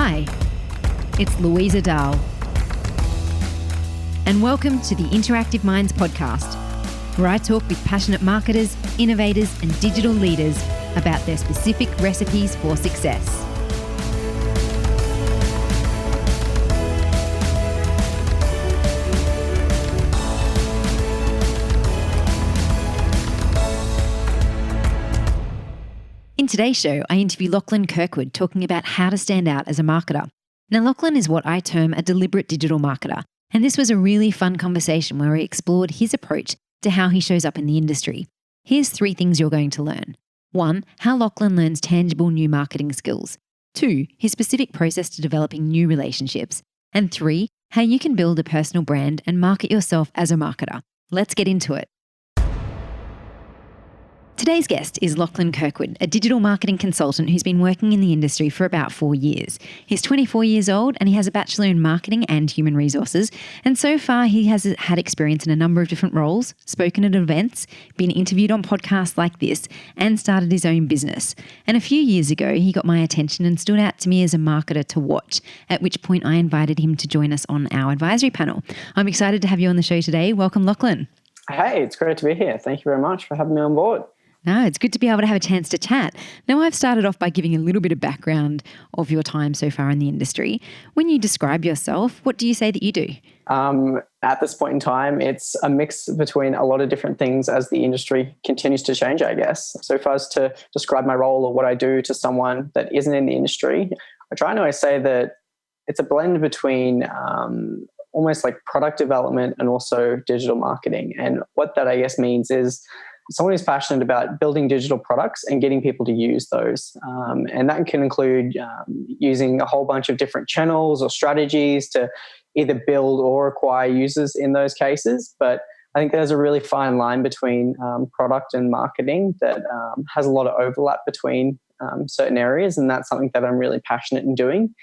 Hi, it's Louisa Dahl, and welcome to the Interactive Minds podcast, where I talk with passionate marketers, innovators, and digital leaders about their specific recipes for success. In today's show, I interview Lachlan Kirkwood talking about how to stand out as a marketer. Now, Lachlan is what I term a deliberate digital marketer, and this was a really fun conversation where we explored his approach to how he shows up in the industry. Here's 3 things you're going to learn. 1, how Lachlan learns tangible new marketing skills. 2, his specific process to developing new relationships. And 3, how you can build a personal brand and market yourself as a marketer. Let's get into it. Today's guest is Lachlan Kirkwood, a digital marketing consultant who's been working in the industry for about 4 years. He's 24 years old and he has a Bachelor in Marketing and Human Resources. And so far, he has had experience in a number of different roles, spoken at events, been interviewed on podcasts like this, and started his own business. And a few years ago, he got my attention and stood out to me as a marketer to watch, at which point I invited him to join us on our advisory panel. I'm excited to have you on the show today. Welcome, Lachlan. Hey, it's great to be here. Thank you very much for having me on board. No, it's good to be able to have a chance to chat. Now, I've started off by giving a little bit of background of your time so far in the industry. When you describe yourself, what do you say that you do? At this point in time, it's a mix between a lot of different things as the industry continues to change, I guess. So if I was to describe my role or what I do to someone that isn't in the industry, I try and always say that it's a blend between almost like product development and also digital marketing. And what that, I guess, means is someone who's passionate about building digital products and getting people to use those. And that can include using a whole bunch of different channels or strategies to either build or acquire users in those cases. But I think there's a really fine line between product and marketing that has a lot of overlap between certain areas. And that's something that I'm really passionate in doing.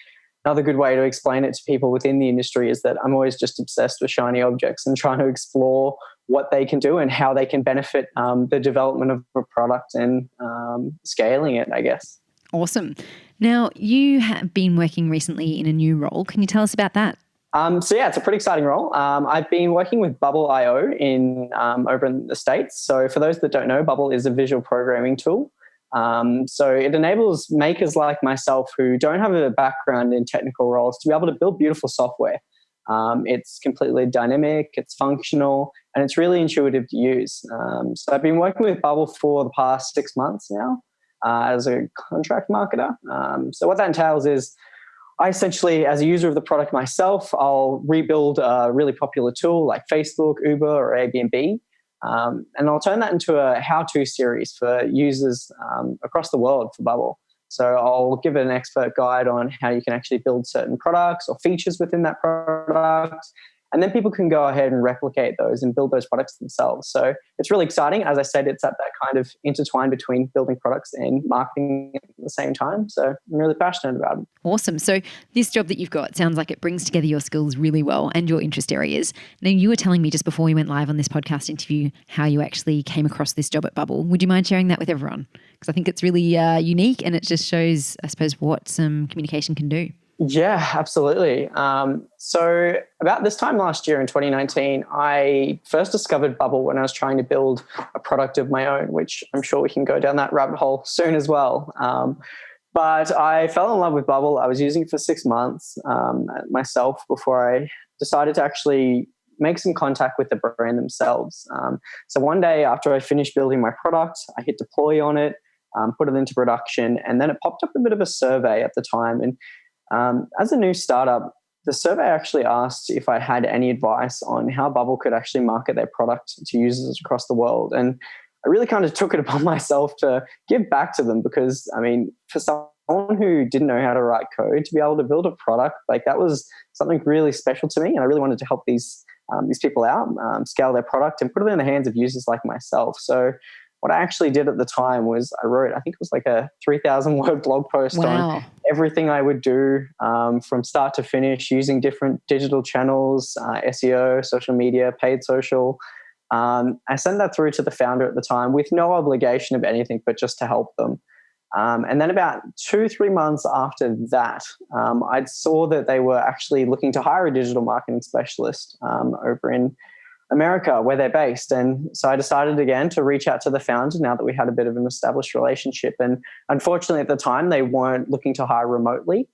Another good way to explain it to people within the industry is that I'm always just obsessed with shiny objects and trying to explore what they can do and how they can benefit the development of a product and scaling it, I guess. Awesome. Now, you have been working recently in a new role. Can you tell us about that? So it's a pretty exciting role. I've been working with Bubble.io over in the States. So for those that don't know, Bubble is a visual programming tool. So it enables makers like myself who don't have a background in technical roles to be able to build beautiful software. It's completely dynamic, it's functional, and it's really intuitive to use. So I've been working with Bubble for the past 6 months now as a contract marketer. So what that entails is I essentially, as a user of the product myself, I'll rebuild a really popular tool like Facebook, Uber, or Airbnb. And I'll turn that into a how-to series for users across the world for Bubble. So I'll give an expert guide on how you can actually build certain products or features within that product. And then people can go ahead and replicate those and build those products themselves. So it's really exciting. As I said, it's at that kind of intertwine between building products and marketing at the same time. So I'm really passionate about it. Awesome. So this job that you've got sounds like it brings together your skills really well and your interest areas. Now, you were telling me just before we went live on this podcast interview how you actually came across this job at Bubble. Would you mind sharing that with everyone? Because I think it's really unique and it just shows, I suppose, what some communication can do. Yeah, absolutely. So about this time last year in 2019, I first discovered Bubble when I was trying to build a product of my own, which I'm sure we can go down that rabbit hole soon as well. But I fell in love with Bubble. I was using it for 6 months myself before I decided to actually make some contact with the brand themselves. So one day after I finished building my product, I hit deploy on it, put it into production, and then it popped up a bit of a survey at the time. And as a new startup, the survey actually asked if I had any advice on how Bubble could actually market their product to users across the world. And I really kind of took it upon myself to give back to them because, I mean, for someone who didn't know how to write code, to be able to build a product, like that was something really special to me. And I really wanted to help these people out, scale their product and put it in the hands of users like myself. So what I actually did at the time was I wrote, I think it was like a 3,000 word blog post on everything I would do from start to finish using different digital channels, SEO, social media, paid social. I sent that through to the founder at the time with no obligation of anything, but just to help them. And then about 2-3 months after that, I saw that they were actually looking to hire a digital marketing specialist over in America, where they're based. And so I decided again to reach out to the founder now that we had a bit of an established relationship. And unfortunately, at the time, they weren't looking to hire remotely.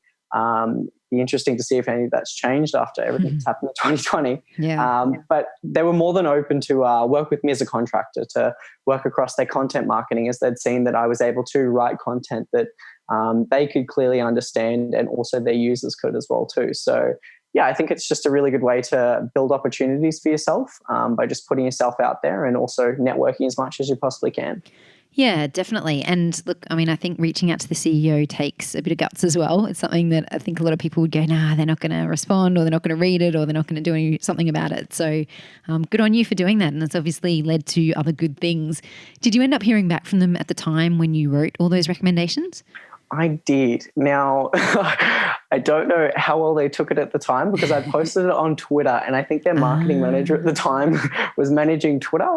Be interesting to see if any of that's changed after everything that's happened in 2020. But they were more than open to work with me as a contractor, to work across their content marketing, as they'd seen that I was able to write content that they could clearly understand, and also their users could as well too. So yeah, I think it's just a really good way to build opportunities for yourself by just putting yourself out there, and also networking as much as you possibly can. Yeah, definitely. And look, I mean, I think reaching out to the CEO takes a bit of guts as well. It's something that I think a lot of people would go, nah, they're not going to respond, or they're not going to read it, or they're not going to do something about it. So good on you for doing that. And it's obviously led to other good things. Did you end up hearing back from them at the time when you wrote all those recommendations? I did. Now, I don't know how well they took it at the time, because I posted it on Twitter, and I think their marketing manager at the time was managing Twitter.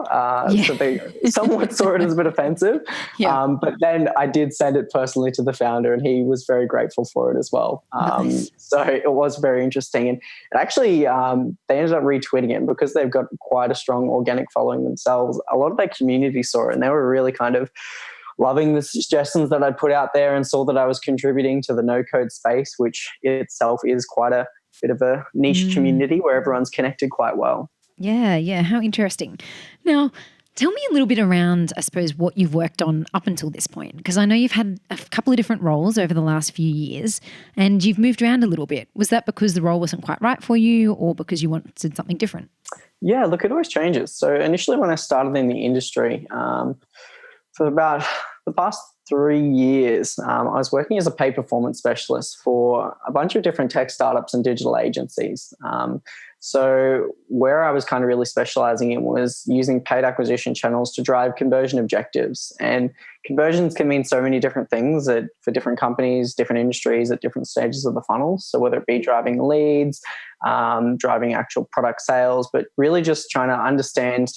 So they somewhat saw it as a bit offensive. But then I did send it personally to the founder, and he was very grateful for it as well. Nice. So it was very interesting. And it actually, they ended up retweeting it because they've got quite a strong organic following themselves. A lot of their community saw it, and they were really kind of loving the suggestions that I'd put out there, and saw that I was contributing to the no-code space, which itself is quite a bit of a niche community where everyone's connected quite well. Yeah. How interesting. Now, tell me a little bit around, I suppose, what you've worked on up until this point, because I know you've had a couple of different roles over the last few years, and you've moved around a little bit. Was that because the role wasn't quite right for you, or because you wanted something different? Yeah, look, it always changes. So initially when I started in the industry, for about the past 3 years, I was working as a paid performance specialist for a bunch of different tech startups and digital agencies. So where I was kind of really specializing in was using paid acquisition channels to drive conversion objectives. And conversions can mean so many different things for different companies, different industries at different stages of the funnel. So whether it be driving leads, driving actual product sales, but really just trying to understand,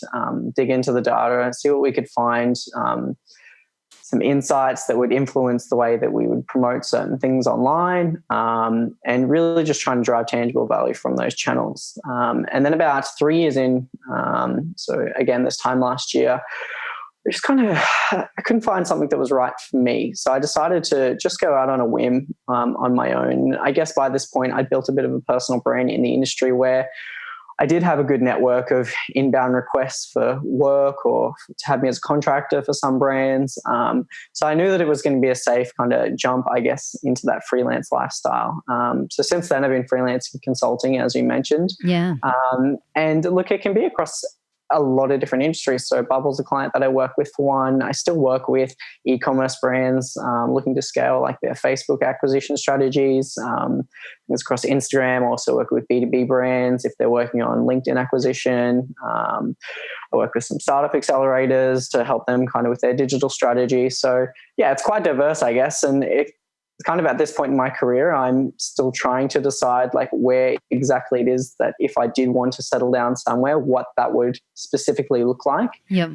dig into the data and see what we could find, some insights that would influence the way that we would promote certain things online, and really just trying to drive tangible value from those channels. And then about 3 years in, so again, this time last year, I couldn't find something that was right for me. So I decided to just go out on a whim on my own. I guess by this point, I'd built a bit of a personal brand in the industry where I did have a good network of inbound requests for work, or to have me as a contractor for some brands. So I knew that it was going to be a safe kind of jump, I guess, into that freelance lifestyle. So since then, I've been freelancing consulting, as you mentioned. Yeah. And look, it can be across a lot of different industries. So Bubble's a client that I work with for one. I still work with e-commerce brands looking to scale like their Facebook acquisition strategies. It's across Instagram. I also work with B2B brands if they're working on LinkedIn acquisition. I work with some startup accelerators to help them kind of with their digital strategy. So yeah, it's quite diverse, I guess. And it's kind of at this point in my career, I'm still trying to decide like where exactly it is that if I did want to settle down somewhere, what that would specifically look like. Yep.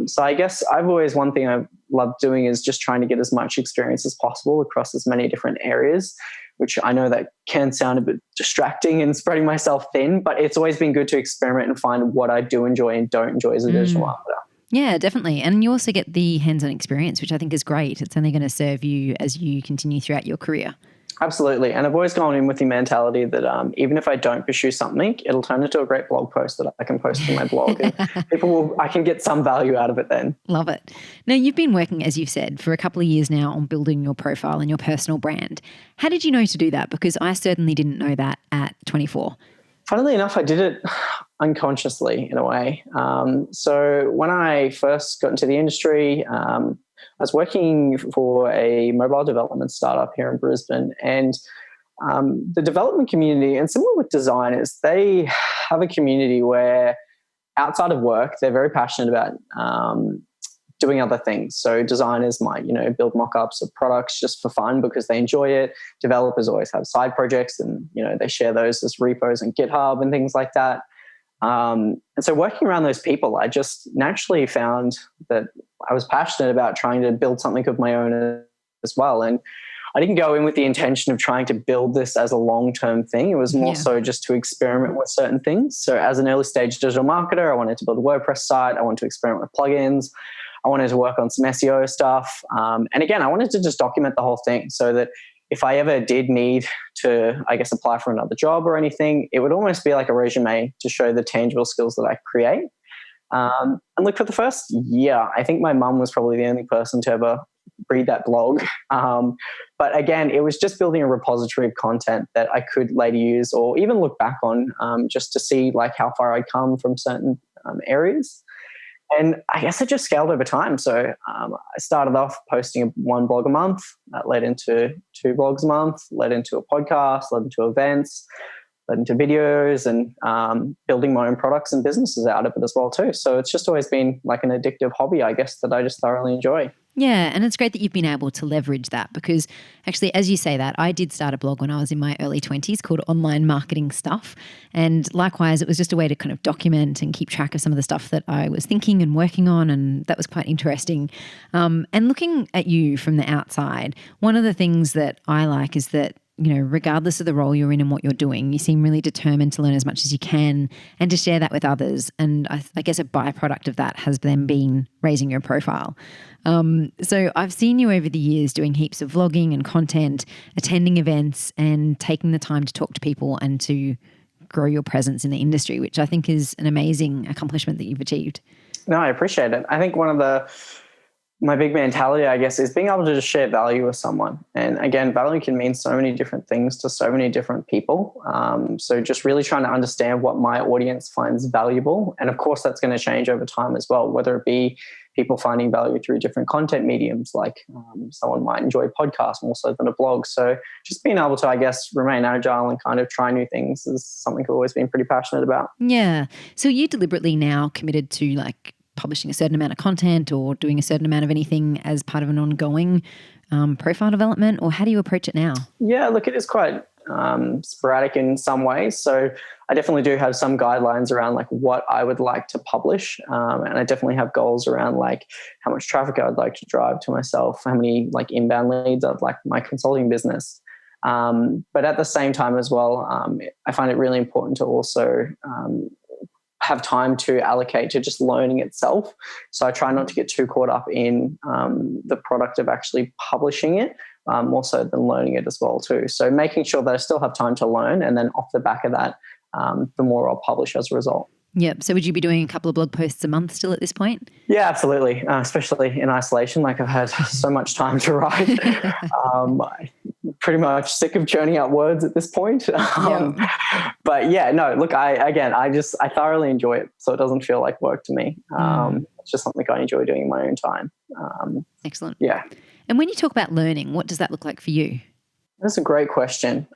So I guess one thing I've loved doing is just trying to get as much experience as possible across as many different areas, which I know that can sound a bit distracting and spreading myself thin, but it's always been good to experiment and find what I do enjoy and don't enjoy as a digital marketer. Yeah, definitely. And you also get the hands-on experience, which I think is great. It's only going to serve you as you continue throughout your career. Absolutely. And I've always gone in with the mentality that even if I don't pursue something, it'll turn into a great blog post that I can post to my blog. And I can get some value out of it then. Love it. Now, you've been working, as you've said, for a couple of years now on building your profile and your personal brand. How did you know to do that? Because I certainly didn't know that at 24. Funnily enough, I did it unconsciously in a way. So when I first got into the industry, I was working for a mobile development startup here in Brisbane, and the development community, and similar with designers, they have a community where outside of work, they're very passionate about doing other things. So designers might, build mock-ups of products just for fun because they enjoy it. Developers always have side projects and, they share those as repos and GitHub and things like that. And so working around those people, I just naturally found that I was passionate about trying to build something of my own as well. And I didn't go in with the intention of trying to build this as a long-term thing. It was more so just to experiment with certain things. So as an early stage digital marketer, I wanted to build a WordPress site. I wanted to experiment with plugins. I wanted to work on some SEO stuff. And again, I wanted to just document the whole thing so that if I ever did need to, I guess, apply for another job or anything, it would almost be like a resume to show the tangible skills that I create. And look, for the first year, I think my mum was probably the only person to ever read that blog. But again, it was just building a repository of content that I could later use or even look back on just to see like how far I'd come from certain areas. And I guess it just scaled over time. So I started off posting one blog a month. That led into 2 blogs a month, led into a podcast, led into events, led into videos, and building my own products and businesses out of it as well too. So it's just always been like an addictive hobby, I guess, that I just thoroughly enjoy. Yeah, and it's great that you've been able to leverage that because actually, as you say that, I did start a blog when I was in my early 20s called Online Marketing Stuff. And likewise, it was just a way to kind of document and keep track of some of the stuff that I was thinking and working on, and that was quite interesting. And looking at you from the outside, one of the things that I like is that, you know, regardless of the role you're in and what you're doing, you seem really determined to learn as much as you can and to share that with others. And I guess a byproduct of that has then been raising your profile. So I've seen you over the years doing heaps of vlogging and content, attending events and taking the time to talk to people and to grow your presence in the industry, which I think is an amazing accomplishment that you've achieved. No, I appreciate it. I think one of my big mentality, I guess, is being able to just share value with someone. And again, value can mean so many different things to so many different people. So just really trying to understand what my audience finds valuable. And of course, that's going to change over time as well, whether it be people finding value through different content mediums, like someone might enjoy podcasts more so than a blog. So just being able to, I guess, remain agile and kind of try new things is something I've always been pretty passionate about. Yeah. So you deliberately now committed to like publishing a certain amount of content or doing a certain amount of anything as part of an ongoing profile development, or how do you approach it now? Yeah, look, it is quite sporadic in some ways. So I definitely do have some guidelines around like what I would like to publish. And I definitely have goals around like how much traffic I'd like to drive to myself, how many like inbound leads I'd like my consulting business. But at the same time as well, I find it really important to also have time to allocate to just learning itself. So I try not to get too caught up in the product of actually publishing it, more so than learning it as well too. So making sure that I still have time to learn, and then off the back of that, the more I'll publish as a result. Yep. So would you be doing a couple of blog posts a month still at this point? Yeah, absolutely. Especially in isolation. Like I've had so much time to write. I'm pretty much sick of churning out words at this point. But yeah, no, look, I thoroughly enjoy it. So it doesn't feel like work to me. It's just something I enjoy doing in my own time. Excellent. Yeah. And when you talk about learning, what does that look like for you? That's a great question.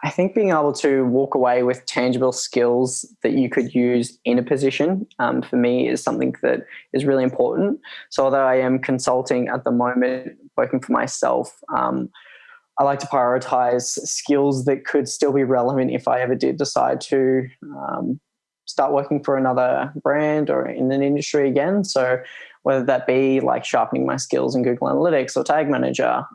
I think being able to walk away with tangible skills that you could use in a position for me is something that is really important. So although I am consulting at the moment, working for myself, I like to prioritize skills that could still be relevant if I ever did decide to start working for another brand or in an industry again. So whether that be like sharpening my skills in Google Analytics or Tag Manager,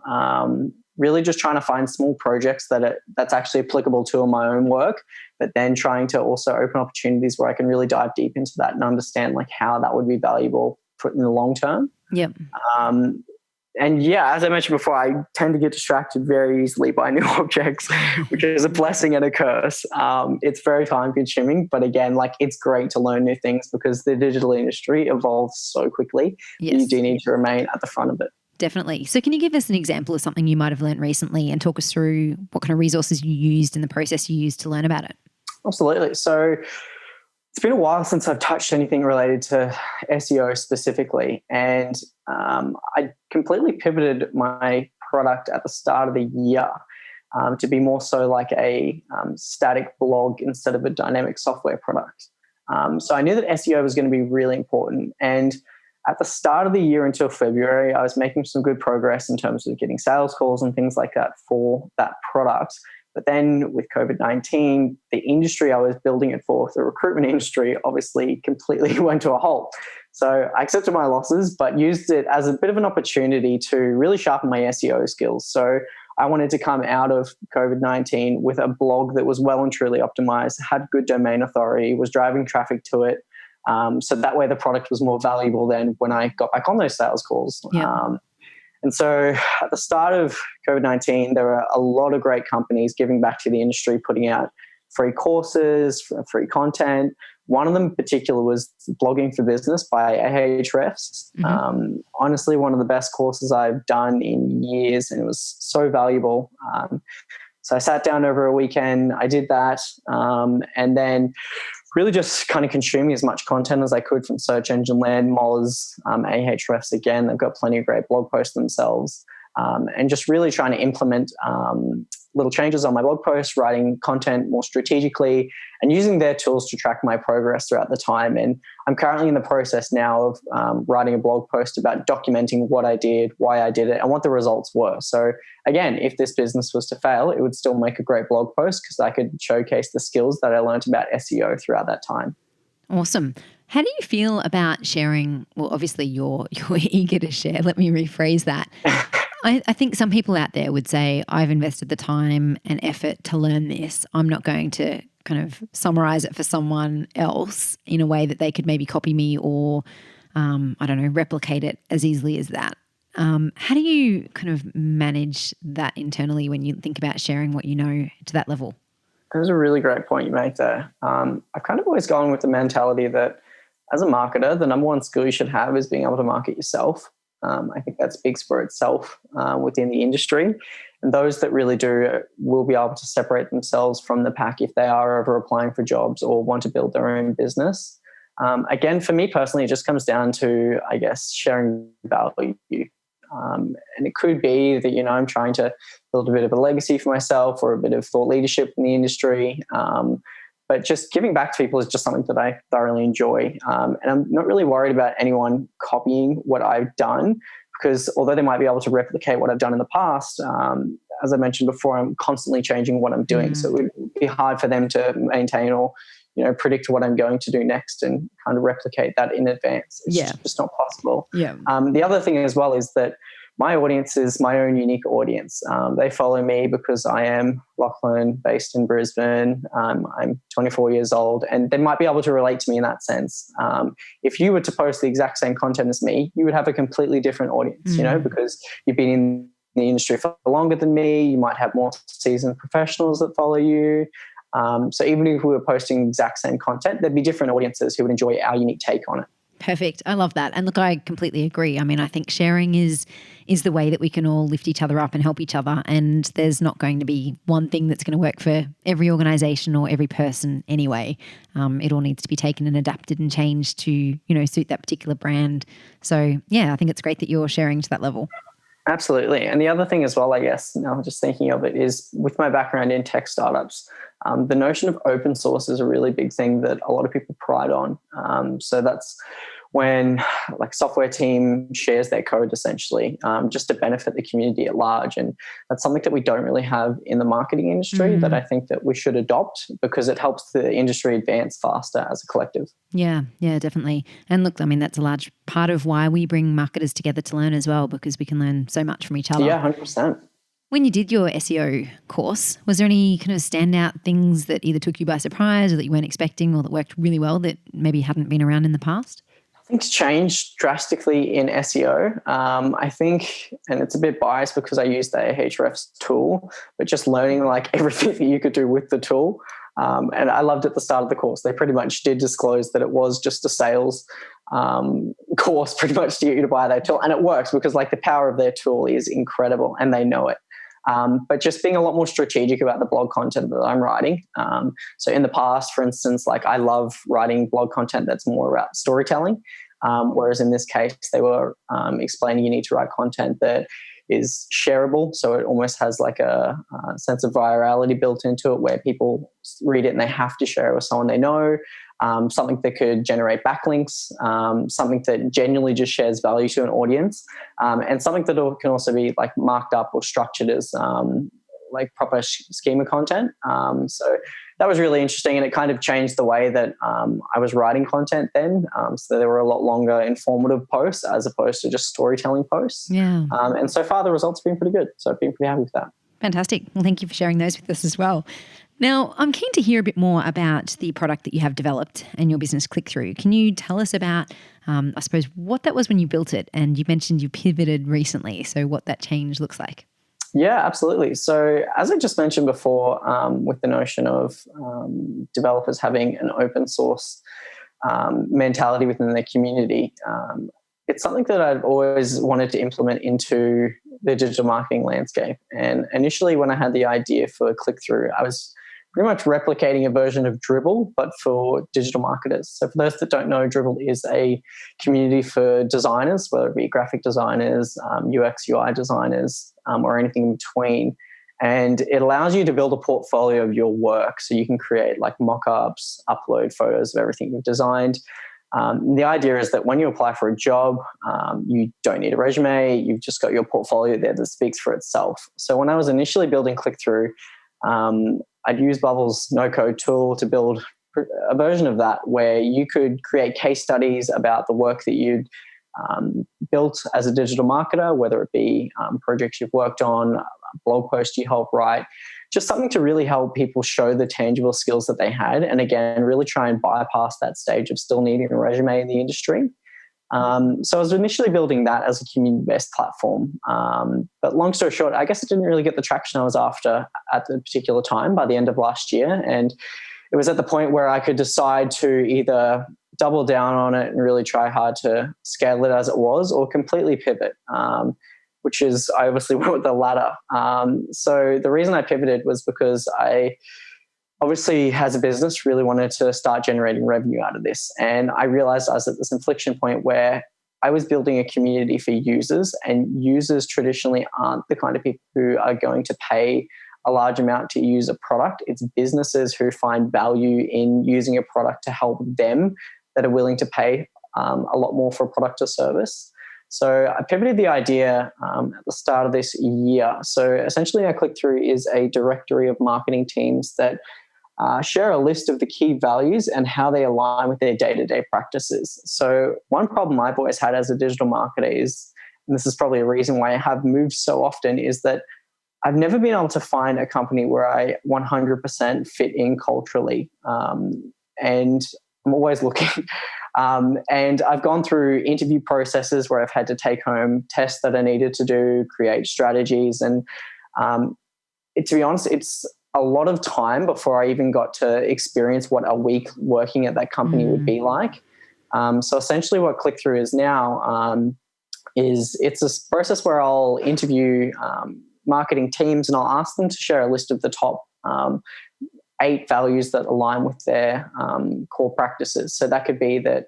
really just trying to find small projects that's actually applicable to my own work, but then trying to also open opportunities where I can really dive deep into that and understand like how that would be valuable in the long term. Yep. And yeah, as I mentioned before, I tend to get distracted very easily by new objects, which is a blessing and a curse. It's very time consuming, but again, like it's great to learn new things because the digital industry evolves so quickly. Yes. You do need to remain at the front of it. Definitely. So can you give us an example of something you might have learned recently and talk us through what kind of resources you used and the process you used to learn about it? Absolutely. So it's been a while since I've touched anything related to SEO specifically. And I completely pivoted my product at the start of the year to be more so like a static blog instead of a dynamic software product. So I knew that SEO was going to be really important. And at the start of the year until February, I was making some good progress in terms of getting sales calls and things like that for that product. But then with COVID-19, the industry I was building it for, the recruitment industry, obviously completely went to a halt. So I accepted my losses, but used it as a bit of an opportunity to really sharpen my SEO skills. So I wanted to come out of COVID-19 with a blog that was well and truly optimized, had good domain authority, was driving traffic to it. So that way the product was more valuable than when I got back on those sales calls. Yeah. And so at the start of COVID-19, there were a lot of great companies giving back to the industry, putting out free courses, free content. One of them in particular was Blogging for Business by Ahrefs. Honestly, one of the best courses I've done in years, and it was so valuable. So I sat down over a weekend, I did that, and then really just kind of consuming as much content as I could from Search Engine Land, Moz, Ahrefs again. They've got plenty of great blog posts themselves, and just really trying to implement little changes on my blog posts, writing content more strategically, and using their tools to track my progress throughout the time. And I'm currently in the process now of writing a blog post about documenting what I did, why I did it, and what the results were. So again, if this business was to fail, it would still make a great blog post because I could showcase the skills that I learned about SEO throughout that time. Awesome. How do you feel about sharing? Well, obviously you're eager to share. Let me rephrase that. I think some people out there would say, I've invested the time and effort to learn this. I'm not going to kind of summarize it for someone else in a way that they could maybe copy me or, replicate it as easily as that. How do you kind of manage that internally when you think about sharing what you know to that level? That was a really great point you make there. I've kind of always gone with the mentality that as a marketer, the number one skill you should have is being able to market yourself. I think that speaks for itself within the industry. And those that really do will be able to separate themselves from the pack if they are ever applying for jobs or want to build their own business. Again, for me personally, it just comes down to, I guess, sharing value. And it could be that, I'm trying to build a bit of a legacy for myself or a bit of thought leadership in the industry. But just giving back to people is just something that I thoroughly enjoy. And I'm not really worried about anyone copying what I've done because although they might be able to replicate what I've done in the past, as I mentioned before, I'm constantly changing what I'm doing. So it would be hard for them to maintain or, predict what I'm going to do next and kind of replicate that in advance. It's just not possible. Yeah. The other thing as well is that my audience is my own unique audience. They follow me because I am Lachlan, based in Brisbane. I'm 24 years old, and they might be able to relate to me in that sense. If you were to post the exact same content as me, you would have a completely different audience, because you've been in the industry for longer than me. You might have more seasoned professionals that follow you. So even if we were posting the exact same content, there'd be different audiences who would enjoy our unique take on it. Perfect. I love that. And look, I completely agree. I mean, I think sharing is the way that we can all lift each other up and help each other. And there's not going to be one thing that's going to work for every organization or every person anyway. It all needs to be taken and adapted and changed to, suit that particular brand. So yeah, I think it's great that you're sharing to that level. Absolutely. And the other thing as well, I guess, now just thinking of it, is with my background in tech startups, the notion of open source is a really big thing that a lot of people pride on. So that's when like software team shares their code essentially, just to benefit the community at large. And that's something that we don't really have in the marketing industry that I think that we should adopt because it helps the industry advance faster as a collective. Yeah, definitely. And look, I mean, that's a large part of why we bring marketers together to learn as well, because we can learn so much from each other. Yeah, 100%. When you did your SEO course, was there any kind of standout things that either took you by surprise or that you weren't expecting or that worked really well that maybe hadn't been around in the past? Things changed drastically in SEO. I think, and it's a bit biased because I used the Ahrefs tool, but just learning like everything that you could do with the tool. And I loved at the start of the course, they pretty much did disclose that it was just a sales course pretty much to get you to buy their tool. And it works because like the power of their tool is incredible and they know it. But just being a lot more strategic about the blog content that I'm writing. So in the past, for instance, like I love writing blog content that's more about storytelling. Whereas in this case, they were explaining you need to write content that is shareable. So it almost has like a sense of virality built into it where people read it and they have to share it with someone they know. Something that could generate backlinks, something that genuinely just shares value to an audience, and something that can also be like marked up or structured as like proper schema content. So that was really interesting, and it kind of changed the way that I was writing content then. So there were a lot longer informative posts as opposed to just storytelling posts. Yeah. And so far the results have been pretty good. So I've been pretty happy with that. Fantastic. Well, thank you for sharing those with us as well. Now, I'm keen to hear a bit more about the product that you have developed and your business Clickthrough. Can you tell us about, I suppose, what that was when you built it? And you mentioned you pivoted recently, so what that change looks like. Yeah, absolutely. So as I just mentioned before, with the notion of developers having an open source mentality within their community, it's something that I've always wanted to implement into the digital marketing landscape. And initially when I had the idea for Clickthrough, I was pretty much replicating a version of Dribbble, but for digital marketers. So for those that don't know, Dribbble is a community for designers, whether it be graphic designers, UX, UI designers, or anything in between. And it allows you to build a portfolio of your work. So you can create like mock-ups, upload photos of everything you've designed. The idea is that when you apply for a job, you don't need a resume. You've just got your portfolio there that speaks for itself. So when I was initially building Clickthrough, I'd use Bubble's no-code tool to build a version of that where you could create case studies about the work that you'd built as a digital marketer, whether it be projects you've worked on, blog posts you help write, just something to really help people show the tangible skills that they had. And again, really try and bypass that stage of still needing a resume in the industry. So I was initially building that as a community-based platform. But long story short, I guess it didn't really get the traction I was after at the particular time by the end of last year. And it was at the point where I could decide to either double down on it and really try hard to scale it as it was, or completely pivot, which is I obviously went with the latter. So the reason I pivoted was because I obviously, as a business, really wanted to start generating revenue out of this. And I realized I was at this inflection point where I was building a community for users, and users traditionally aren't the kind of people who are going to pay a large amount to use a product. It's businesses who find value in using a product to help them that are willing to pay a lot more for a product or service. So I pivoted the idea at the start of this year. So essentially our Clickthrough is a directory of marketing teams that share a list of the key values and how they align with their day-to-day practices. So one problem I've always had as a digital marketer is, and this is probably a reason why I have moved so often, is that I've never been able to find a company where I 100% fit in culturally. And I'm always looking. And I've gone through interview processes where I've had to take home tests that I needed to do, create strategies. And to be honest, it's a lot of time before I even got to experience what a week working at that company would be like. So essentially what Clickthrough is now is it's a process where I'll interview marketing teams and I'll ask them to share a list of the top 8 values that align with their core practices. So that could be that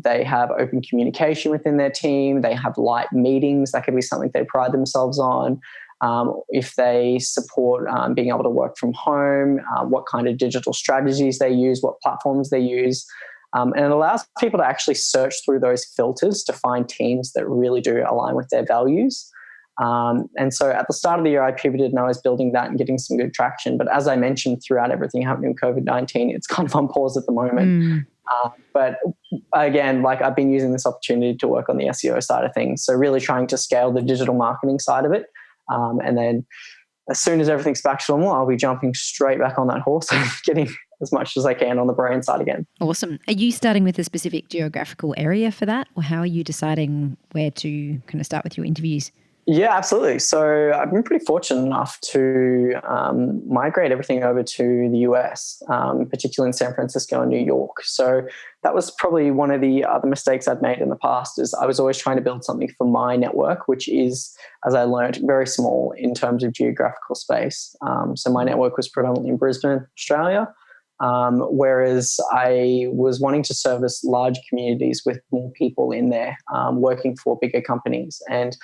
they have open communication within their team, they have light meetings, that could be something they pride themselves on. If they support being able to work from home, what kind of digital strategies they use, what platforms they use. And it allows people to actually search through those filters to find teams that really do align with their values. And so at the start of the year, I pivoted and I was building that and getting some good traction. But as I mentioned, throughout everything happening in COVID-19, it's kind of on pause at the moment. But again, like I've been using this opportunity to work on the SEO side of things. So really trying to scale the digital marketing side of it. And then as soon as everything's back to normal, I'll be jumping straight back on that horse and getting as much as I can on the brand side again. Awesome. Are you starting with a specific geographical area for that, or how are you deciding where to kind of start with your interviews? Yeah, absolutely. So I've been pretty fortunate enough to migrate everything over to the US, particularly in San Francisco and New York. So that was probably one of the other mistakes I've made in the past, is I was always trying to build something for my network, which is, as I learned, very small in terms of geographical space. So my network was predominantly in Brisbane, Australia, whereas I was wanting to service large communities with more people in there, working for bigger companies. And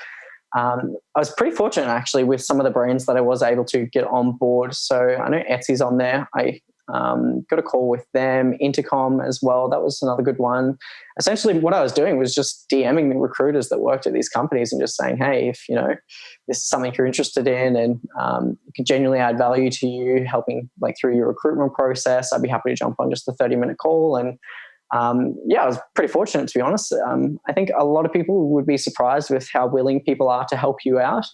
I was pretty fortunate actually with some of the brands that I was able to get on board. So I know Etsy's on there. I Got a call with them. Intercom as well. That was another good one. Essentially, what I was doing was just DMing the recruiters that worked at these companies and just saying, hey, if this is something you're interested in and it can genuinely add value to you, helping like through your recruitment process, I'd be happy to jump on just a 30-minute call. And I was pretty fortunate, to be honest. I think a lot of people would be surprised with how willing people are to help you out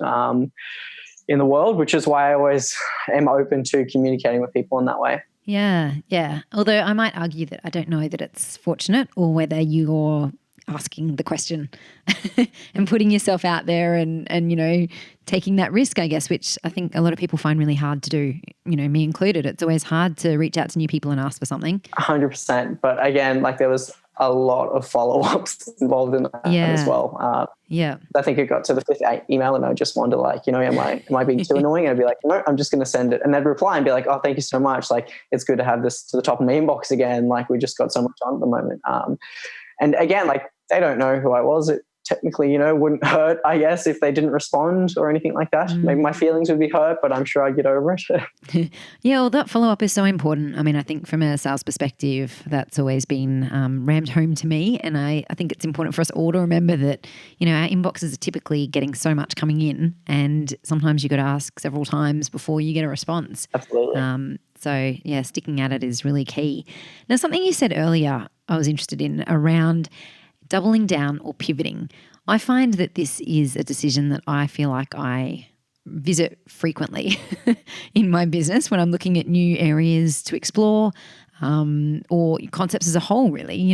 in the world, which is why I always am open to communicating with people in that way. Yeah. Although I might argue that I don't know that it's fortunate or whether you're asking the question and putting yourself out there and taking that risk, I guess, which I think a lot of people find really hard to do, me included. It's always hard to reach out to new people and ask for something. 100%. But again, like there was a lot of follow-ups involved in that as well. I think it got to the fifth email and I just wanted to am I being too annoying? And I'd be like, no, I'm just going to send it. And they'd reply and be like, oh, thank you so much. Like, it's good to have this to the top of my inbox again. Like, we just got so much on at the moment. And again, like, they don't know who I was. It technically, wouldn't hurt, I guess, if they didn't respond or anything like that. Maybe my feelings would be hurt, but I'm sure I'd get over it. Yeah, well, that follow-up is so important. I mean, I think from a sales perspective, that's always been rammed home to me. And I think it's important for us all to remember that, our inboxes are typically getting so much coming in and sometimes you got to ask several times before you get a response. Absolutely. So, yeah, sticking at it is really key. Now, something you said earlier I was interested in around doubling down or pivoting. I find that this is a decision that I feel like I visit frequently in my business when I'm looking at new areas to explore or concepts as a whole, really.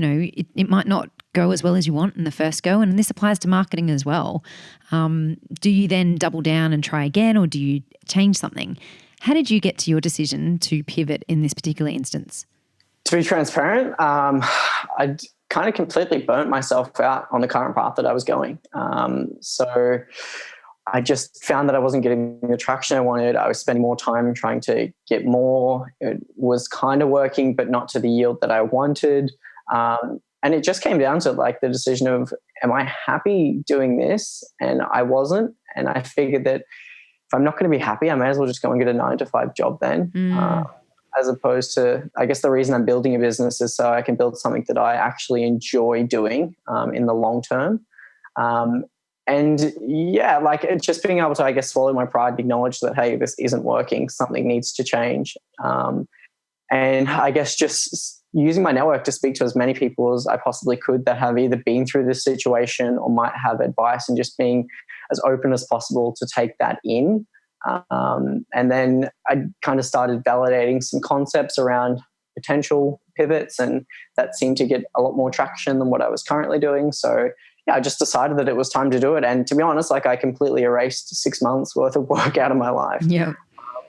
It might not go as well as you want in the first go, and this applies to marketing as well. Do you then double down and try again, or do you change something? How did you get to your decision to pivot in this particular instance? To be transparent, I'd kind of completely burnt myself out on the current path that I was going. So I just found that I wasn't getting the traction I wanted. I was spending more time trying to get more. It was kind of working, but not to the yield that I wanted. And it just came down to like the decision of, am I happy doing this? And I wasn't. And I figured that if I'm not going to be happy, I may as well just go and get a 9-to-5 job then. As opposed to, I guess the reason I'm building a business is so I can build something that I actually enjoy doing in the long term. Like it's just being able to, I guess, swallow my pride and acknowledge that, hey, this isn't working. Something needs to change. And I guess just using my network to speak to as many people as I possibly could that have either been through this situation or might have advice, and just being as open as possible to take that in. And then I kind of started validating some concepts around potential pivots, and that seemed to get a lot more traction than what I was currently doing. So I just decided that it was time to do it. And to be honest, like I completely erased 6 months worth of work out of my life. Yeah.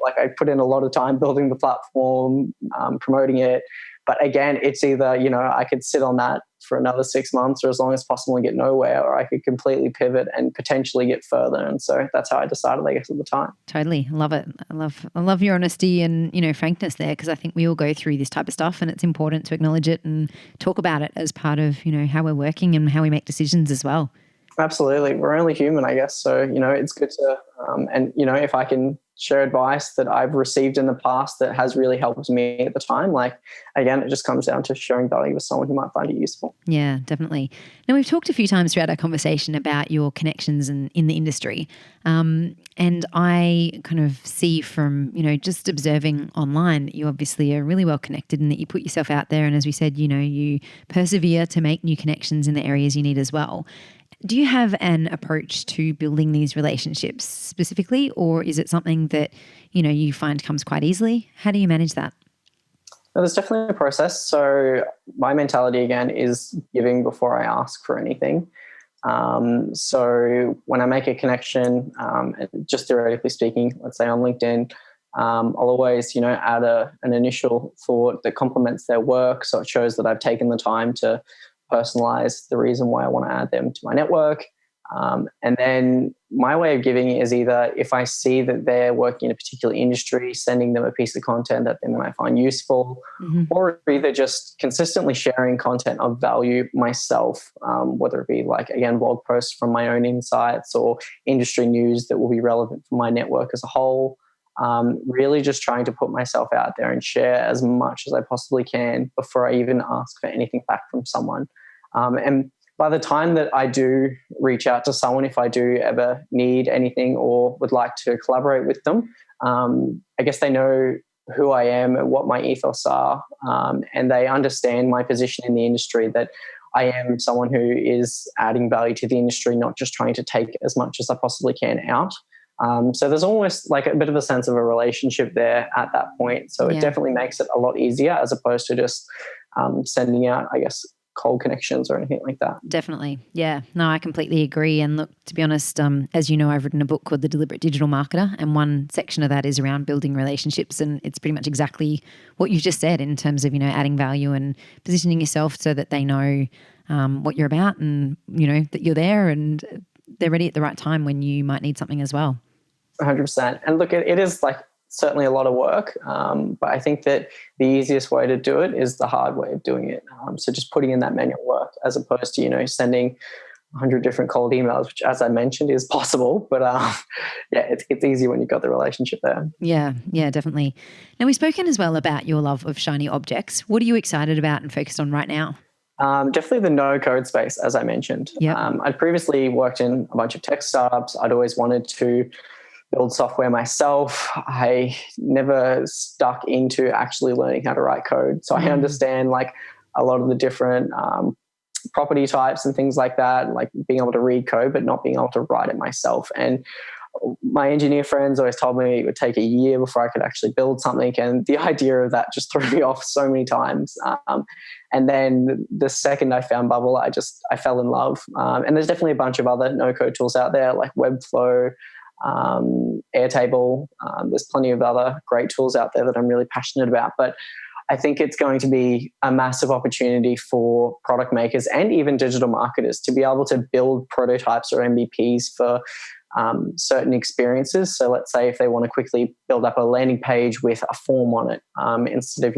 Like I put in a lot of time building the platform, promoting it. But again, it's either, I could sit on that for another 6 months or as long as possible and get nowhere, or I could completely pivot and potentially get further. And so that's how I decided, I guess, at the time. Totally. Love it. I love your honesty and, frankness there, because I think we all go through this type of stuff and it's important to acknowledge it and talk about it as part of, how we're working and how we make decisions as well. Absolutely. We're only human, I guess. So, it's good to, if I can share advice that I've received in the past that has really helped me at the time, like, again, it just comes down to sharing value with someone who might find it useful. Yeah, definitely. Now, we've talked a few times throughout our conversation about your connections in the industry. And I kind of see from, just observing online that you obviously are really well connected and that you put yourself out there. And as we said, you persevere to make new connections in the areas you need as well. Do you have an approach to building these relationships specifically, or is it something that, you find comes quite easily? How do you manage that? No, there's definitely a process. So my mentality, again, is giving before I ask for anything. So when I make a connection, just theoretically speaking, let's say on LinkedIn, I'll always, add an initial thought that complements their work. So it shows that I've taken the time to personalize the reason why I want to add them to my network. And then my way of giving is either if I see that they're working in a particular industry, sending them a piece of content that they might find useful, or either just consistently sharing content of value myself, whether it be like, again, blog posts from my own insights or industry news that will be relevant for my network as a whole. really just trying to put myself out there and share as much as I possibly can before I even ask for anything back from someone. And by the time that I do reach out to someone, if I do ever need anything or would like to collaborate with them, I guess they know who I am and what my ethos are, and they understand my position in the industry, that I am someone who is adding value to the industry, not just trying to take as much as I possibly can out. So there's almost like a bit of a sense of a relationship there at that point. So it definitely makes it a lot easier as opposed to just sending out, I guess, cold connections or anything like that. Definitely. Yeah. No, I completely agree. And look, to be honest, as you know, I've written a book called The Deliberate Digital Marketer, and one section of that is around building relationships. And it's pretty much exactly what you just said in terms of, adding value and positioning yourself so that they know what you're about, and, that you're there and they're ready at the right time when you might need something as well. 100%. And look, it is like certainly a lot of work, but I think that the easiest way to do it is the hard way of doing it. So just putting in that manual work as opposed to, sending 100 different cold emails, which, as I mentioned, is possible. But it's easy when you've got the relationship there. Yeah, definitely. Now, we've spoken as well about your love of shiny objects. What are you excited about and focused on right now? Definitely the no-code space, as I mentioned. Yep. I'd previously worked in a bunch of tech startups. I'd always wanted to build software myself. I never stuck into actually learning how to write code. So I understand like a lot of the different property types and things like that, like being able to read code, but not being able to write it myself. And my engineer friends always told me it would take a year before I could actually build something. And the idea of that just threw me off so many times. And then the second I found Bubble, I fell in love. And there's definitely a bunch of other no-code tools out there like Webflow, Airtable. There's plenty of other great tools out there that I'm really passionate about. But I think it's going to be a massive opportunity for product makers and even digital marketers to be able to build prototypes or MVPs for certain experiences. So let's say if they want to quickly build up a landing page with a form on it, instead of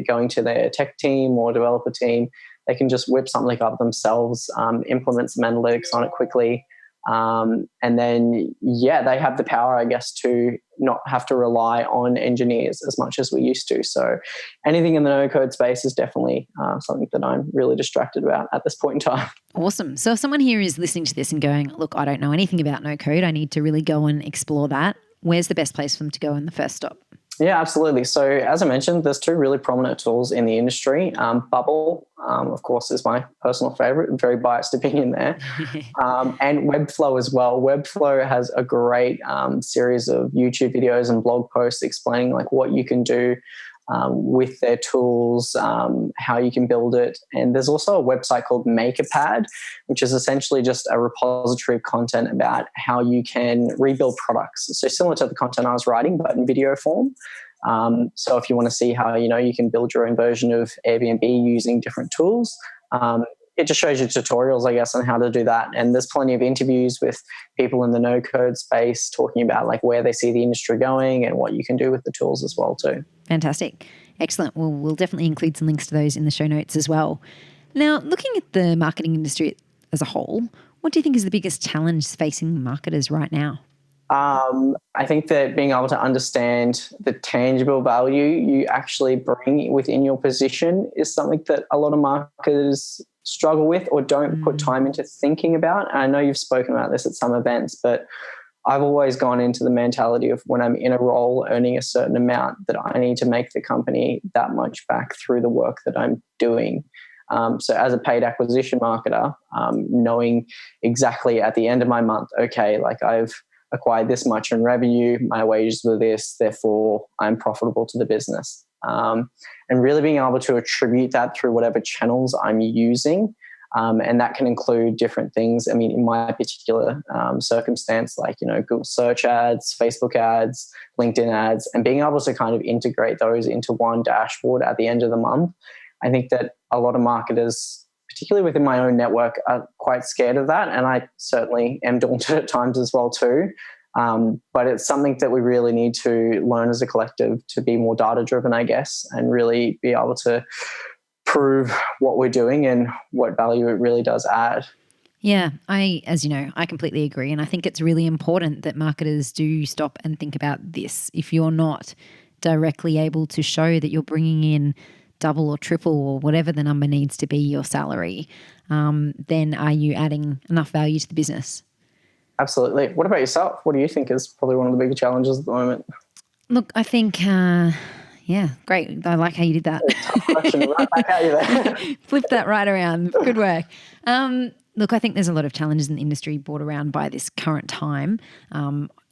going to their tech team or developer team, they can just whip something up themselves, implement some analytics on it quickly. And then, they have the power, I guess, to not have to rely on engineers as much as we used to. So anything in the no-code space is definitely something that I'm really distracted about at this point in time. Awesome. So if someone here is listening to this and going, look, I don't know anything about no-code, I need to really go and explore that, where's the best place for them to go in the first stop? Yeah, absolutely. So as I mentioned, there's two really prominent tools in the industry. Bubble, of course, is my personal favorite, very biased opinion there. And Webflow as well. Webflow has a great series of YouTube videos and blog posts explaining like what you can do with their tools, how you can build it. And there's also a website called MakerPad, which is essentially just a repository of content about how you can rebuild products. So similar to the content I was writing, but in video form. So if you want to see how, you can build your own version of Airbnb using different tools, it just shows you tutorials, I guess, on how to do that. And there's plenty of interviews with people in the no-code space talking about like where they see the industry going and what you can do with the tools as well too. Fantastic. Excellent. Well, we'll definitely include some links to those in the show notes as well. Now, looking at the marketing industry as a whole, what do you think is the biggest challenge facing marketers right now? I think that being able to understand the tangible value you actually bring within your position is something that a lot of marketers struggle with or don't put time into thinking about. And I know you've spoken about this at some events, but I've always gone into the mentality of when I'm in a role earning a certain amount that I need to make the company that much back through the work that I'm doing. So as a paid acquisition marketer, knowing exactly at the end of my month, okay, like I've acquired this much in revenue, my wages were this, therefore I'm profitable to the business. And really being able to attribute that through whatever channels I'm using. And that can include different things. I mean, in my particular circumstance, like, Google search ads, Facebook ads, LinkedIn ads, and being able to kind of integrate those into one dashboard at the end of the month. I think that a lot of marketers, particularly within my own network, are quite scared of that. And I certainly am daunted at times as well too. But it's something that we really need to learn as a collective to be more data-driven, I guess, and really be able to prove what we're doing and what value it really does add. Yeah, as you know, I completely agree. And I think it's really important that marketers do stop and think about this. If you're not directly able to show that you're bringing in double or triple or whatever the number needs to be your salary, then are you adding enough value to the business? Absolutely. What about yourself? What do you think is probably one of the bigger challenges at the moment? Look, I think, yeah, great. I like how you did that. Tough question, right back at you there. Flip that right around. Good work. Look, I think there's a lot of challenges in the industry brought around by this current time.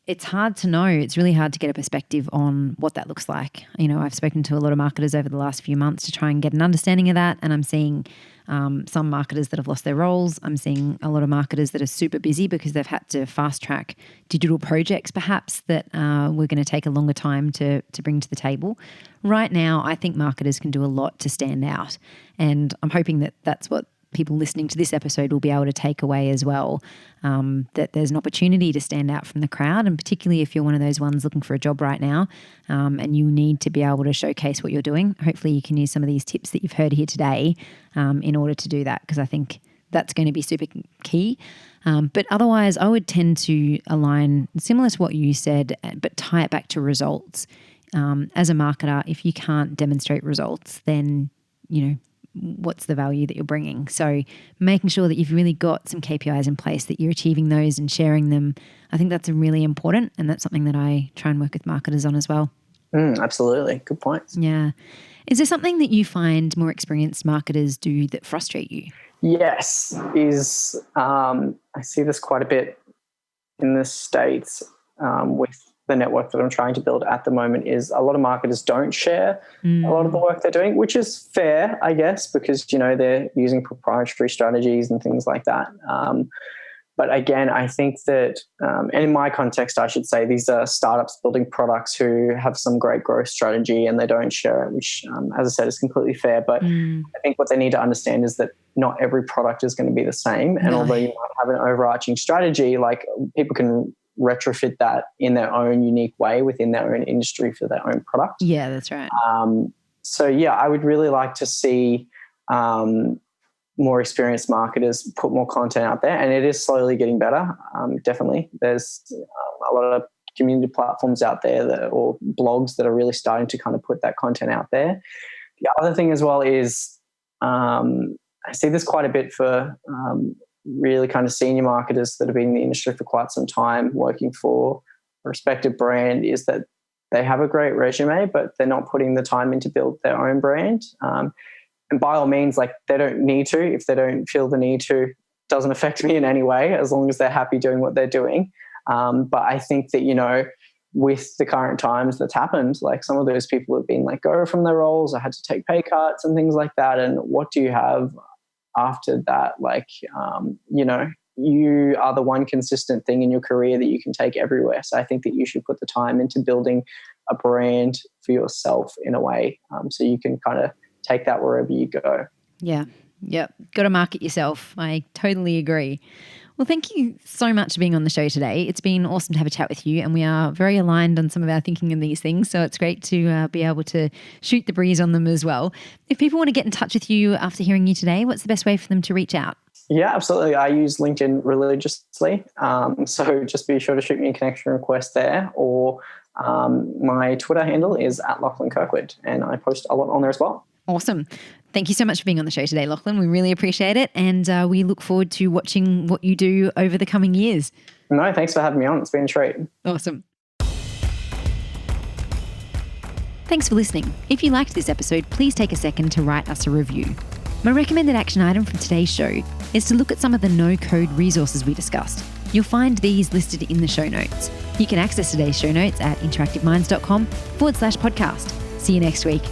It's hard to know. It's really hard to get a perspective on what that looks like. You know, I've spoken to a lot of marketers over the last few months to try and get an understanding of that. And I'm seeing some marketers that have lost their roles. I'm seeing a lot of marketers that are super busy because they've had to fast track digital projects perhaps that we're going to take a longer time to bring to the table. Right now, I think marketers can do a lot to stand out. And I'm hoping that that's what people listening to this episode will be able to take away as well, that there's an opportunity to stand out from the crowd, and particularly if you're one of those ones looking for a job right now, and you need to be able to showcase what you're doing. Hopefully you can use some of these tips that you've heard here today in order to do that, because I think that's going to be super key. But otherwise, I would tend to align similar to what you said, but tie it back to results. As a marketer, if you can't demonstrate results, then, you know, what's the value that you're bringing? So making sure that you've really got some KPIs in place, that you're achieving those and sharing them, I think that's really important, and that's something that I try and work with marketers on as well. Absolutely. Good point. Yeah. Is there something that you find more experienced marketers do that frustrate you? Yes, I see this quite a bit in the States with the network that I'm trying to build at the moment. Is a lot of marketers don't share a lot of the work they're doing, which is fair, I guess, because, you know, they're using proprietary strategies and things like that. But again, I think that, and in my context, I should say, these are startups building products who have some great growth strategy and they don't share it, which, as I said, is completely fair. But I think what they need to understand is that not every product is going to be the same. And although you might have an overarching strategy, like, people can retrofit that in their own unique way within their own industry for their own product. Yeah, that's right. So yeah, I would really like to see more experienced marketers put more content out there, and it is slowly getting better. Definitely, there's a lot of community platforms out there or blogs that are really starting to kind of put that content out there. The other thing as well is I see this quite a bit for really kind of senior marketers that have been in the industry for quite some time working for a respected brand, is that they have a great resume, but they're not putting the time in to build their own brand. And by all means, like, they don't need to. If they don't feel the need to, it doesn't affect me in any way, as long as they're happy doing what they're doing. But I think that, you know, with the current times that's happened, like, some of those people have been let go from their roles. I had to take pay cuts and things like that. And what do you have after that? Like, you know, you are the one consistent thing in your career that you can take everywhere. So I think that you should put the time into building a brand for yourself in a way, so you can kind of take that wherever you go. Yeah. Yep. Got to market yourself. I totally agree. Well, thank you so much for being on the show today. It's been awesome to have a chat with you, and we are very aligned on some of our thinking in these things. So it's great to be able to shoot the breeze on them as well. If people want to get in touch with you after hearing you today, what's the best way for them to reach out? Yeah, absolutely. I use LinkedIn religiously. So just be sure to shoot me a connection request there, or my Twitter handle is @Lachlan Kirkwood, and I post a lot on there as well. Awesome. Thank you so much for being on the show today, Lachlan. We really appreciate it, and we look forward to watching what you do over the coming years. No, thanks for having me on. It's been a treat. Awesome. Thanks for listening. If you liked this episode, please take a second to write us a review. My recommended action item from today's show is to look at some of the no-code resources we discussed. You'll find these listed in the show notes. You can access today's show notes at interactiveminds.com/podcast. See you next week.